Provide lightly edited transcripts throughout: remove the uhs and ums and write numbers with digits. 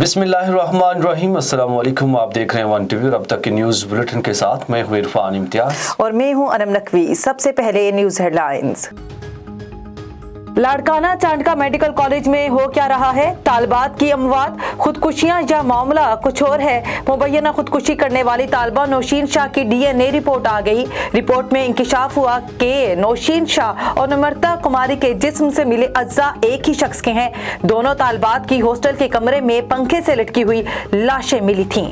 बिस्मिल्लाहिर्रहमानिर्रहीम। अस्सलाम वालेकुम। आप देख रहे हैं वन टीवी और अब तक की न्यूज़ बुलेटिन के साथ मैं हूं इरफान इम्तियाज और मैं हूं अनम नकवी। सबसे पहले news headlines. Larkana Chandka medical college में हो क्या रहा है? तालिबात की अमवात, खुदकुशियां या मामला कुछ और है? मुबैना खुदकुशी करने वाली तालिबा नौशीन शाह की DNA रिपोर्ट आ गई। रिपोर्ट में इंकिशाफ हुआ कि नौशीन शाह और नम्रता कुमारी के जिस्म से मिले अज्जा एक ही शख्स के हैं। दोनों तालिबात की हॉस्टल के कमरे में पंखे से लटकी हुई लाशें मिली थीं।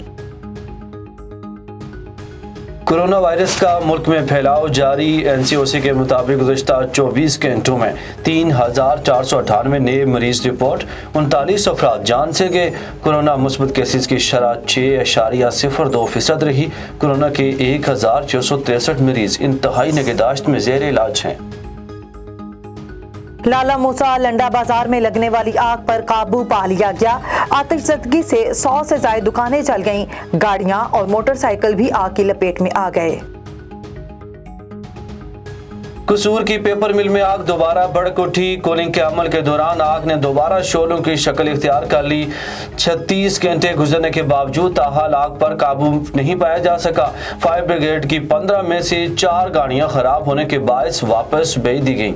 कोरोना वायरस का मुल्क में फैलाव जारी। NCOC के मुताबिक गुज़श्ता 24 घंटों में 3,498 नए मरीज रिपोर्ट, 39 अफराद जान से गए। कोरोना मुस्बत केसेस की शरह 6.02% रही। कोरोना के 1,663 मरीज इंतहाई निगहदाश्त में ज़ेर इलाज हैं। लाला मूसा लंडा बाजार में लगने वाली आग पर काबू पा लिया गया। आतिशज़दगी से 100 से ज्यादा दुकानें जल गईं। गाड़ियां और मोटरसाइकिल भी आग की लपेट में आ गए। कसूर की पेपर मिल में आग दोबारा भड़क उठी। कूलिंग के अमल के दौरान आग ने दोबारा शोलों की शक्ल इख्तियार कर ली। 36 घंटे गुजरने के बावजूद ताहाल आग पर काबू नहीं पाया जा सका। फायर ब्रिगेड की 15 में से 4 गाड़ियां खराब होने के बायस वापस भेज दी गईं।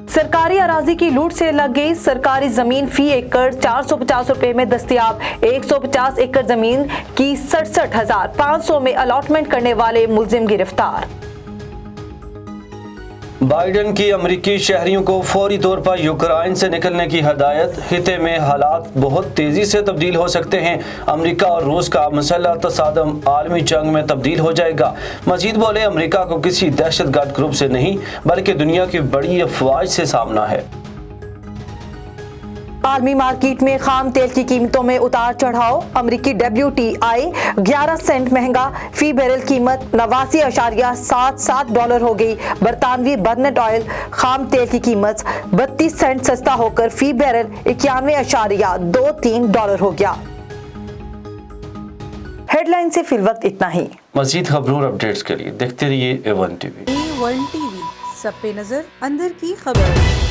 सरकारी अराजी की लूट से लग गई। सरकारी जमीन फी एकड़ 450 रुपए में दस्तयाब। 150 एकड़ जमीन की 67,500 में अलॉटमेंट करने वाले मुलजिम गिरफ्तार। बाइडन की अमरीकी शहरियों को फौरी तौर पर यूक्रेन से निकलने की हदायत। खिते में हालात बहुत तेजी से तब्दील हो सकते हैं। अमरीका और रूस का मसल्ह तसादम आलमी जंग में तब्दील हो जाएगा। मजीद बोले, अमरीका को किसी दहशतगर्द ग्रुप से नहीं बल्कि दुनिया की बड़ी अफवाज से सामना है। आलमी मार्केट में खाम तेल की कीमतों में उतार चढ़ाव। अमरीकी WTI 11 सेंट महंगा। फी बैरल कीमत 89.77 डॉलर हो गई। बरतानवी बर्नेट ऑयल खाम तेल की कीमत 32 सेंट सस्ता होकर फी बैरल 91.23 डॉलर हो गया। हेडलाइन से फिलवक्त इतना ही। मजीद खबरों और अपडेट्स के लिए देखते रहिए A1 TV। A1 TV, सब पे नजर, अंदर की खबर।